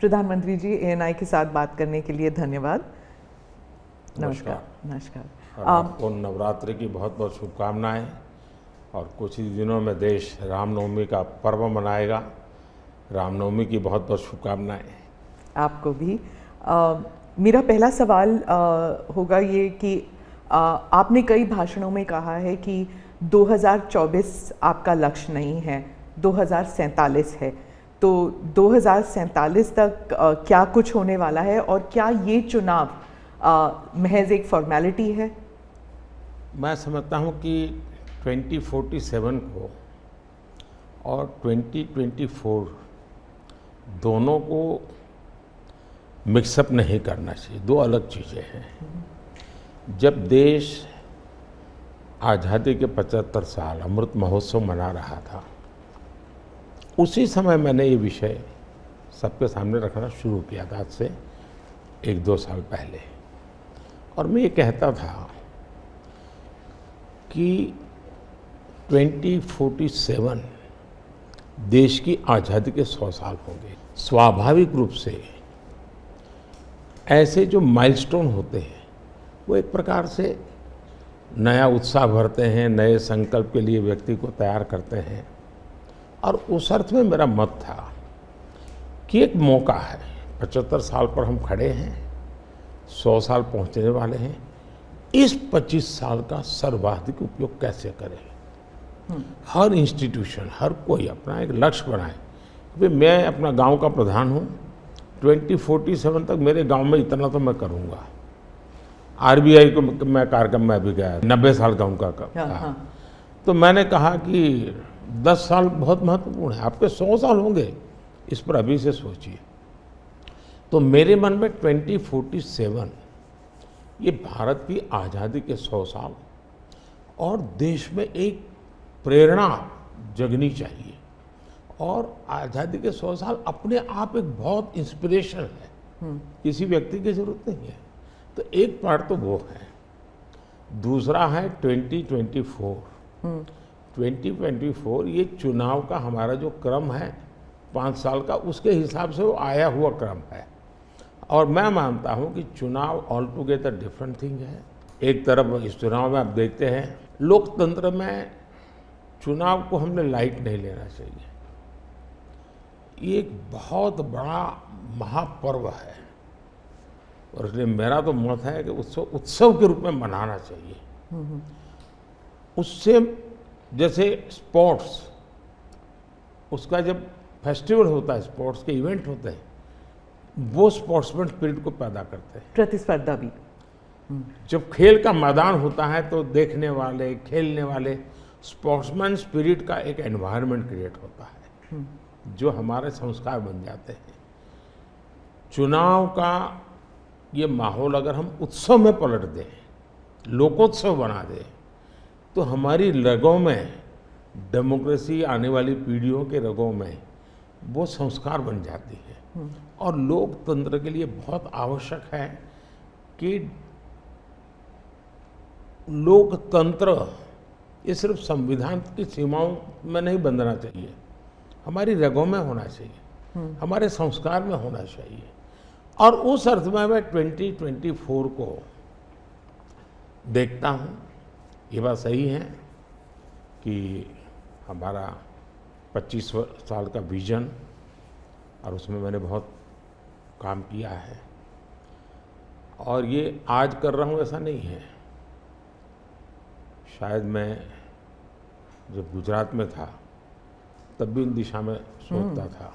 प्रधानमंत्री जी, ANI के साथ बात करने के लिए धन्यवाद। नमस्कार। और आपको नवरात्रि की बहुत बहुत शुभकामनाएं। और कुछ ही दिनों में देश रामनवमी का पर्व मनाएगा। रामनवमी की बहुत बहुत शुभकामनाएं। आपको भी। मेरा पहला सवाल होगा ये कि आपने कई भाषणों में कहा है कि 2024 आपका लक्ष्य नहीं है, 2047 है। तो 2047 तक क्या कुछ होने वाला है, और क्या ये चुनाव महज एक फॉर्मेलिटी है? मैं समझता हूं कि 2047 को और 2024 दोनों को मिक्सअप नहीं करना चाहिए, दो अलग चीज़ें हैं। जब देश आज़ादी के 75 साल अमृत महोत्सव मना रहा था, उसी समय मैंने ये विषय सबके सामने रखना शुरू किया था, आज से 1-2 साल पहले। और मैं ये कहता था कि 2047 देश की आज़ादी के 100 साल होंगे। स्वाभाविक रूप से ऐसे जो माइलस्टोन होते हैं वो एक प्रकार से नया उत्साह भरते हैं, नए संकल्प के लिए व्यक्ति को तैयार करते हैं। और उस अर्थ में मेरा मत था कि एक मौका है, 75 साल पर हम खड़े हैं, 100 साल पहुंचने वाले हैं। इस 25 साल का सर्वाधिक उपयोग कैसे करें? हर इंस्टीट्यूशन, हर कोई अपना एक लक्ष्य बनाए कि मैं अपना गांव का प्रधान हूं, 2047 तक मेरे गांव में इतना तो मैं करूंगा। RBI को मैं कार्यक्रम में भी गया, 90 साल का उनका कहा। तो मैंने कहा कि 10 साल बहुत महत्वपूर्ण है, आपके 100 साल होंगे, इस पर अभी से सोचिए। तो मेरे मन में 2047 ये भारत की आज़ादी के 100 साल और देश में एक प्रेरणा जगनी चाहिए। और आज़ादी के 100 साल अपने आप एक बहुत इंस्पिरेशन है, किसी व्यक्ति की जरूरत नहीं है। तो एक पार्ट तो वो है। दूसरा है 2024। 2024 ये चुनाव का हमारा जो क्रम है 5 साल का, उसके हिसाब से वो आया हुआ क्रम है। और मैं मानता हूं कि चुनाव ऑल टुगेदर डिफरेंट थिंग है। एक तरफ इस चुनाव में आप देखते हैं, लोकतंत्र में चुनाव को हमने लाइट नहीं लेना चाहिए। ये एक बहुत बड़ा महापर्व है, और इसलिए मेरा तो मत है कि उत्सव के रूप में मनाना चाहिए। उससे जैसे स्पोर्ट्स, उसका जब फेस्टिवल होता है, स्पोर्ट्स के इवेंट होते हैं, वो स्पोर्ट्समैन स्पिरिट को पैदा करते हैं, प्रतिस्पर्धा भी। जब खेल का मैदान होता है तो देखने वाले, खेलने वाले, स्पोर्ट्समैन स्पिरिट का एक एनवायरनमेंट क्रिएट होता है, जो हमारे संस्कार बन जाते हैं। चुनाव का ये माहौल अगर हम उत्सव में पलट दें, लोकोत्सव बना दें, तो हमारी रगों में, डेमोक्रेसी आने वाली पीढ़ियों के रगों में वो संस्कार बन जाती है। और लोकतंत्र के लिए बहुत आवश्यक है कि लोकतंत्र ये सिर्फ संविधान की सीमाओं में नहीं बंधना चाहिए, हमारी रगों में होना चाहिए, हमारे संस्कार में होना चाहिए। और उस अर्थ में मैं 2024 को देखता हूँ। ये बात सही है कि हमारा 25 साल का विजन, और उसमें मैंने बहुत काम किया है। और ये आज कर रहा हूँ ऐसा नहीं है। शायद मैं जब गुजरात में था तब भी इन दिशा में सोचता था।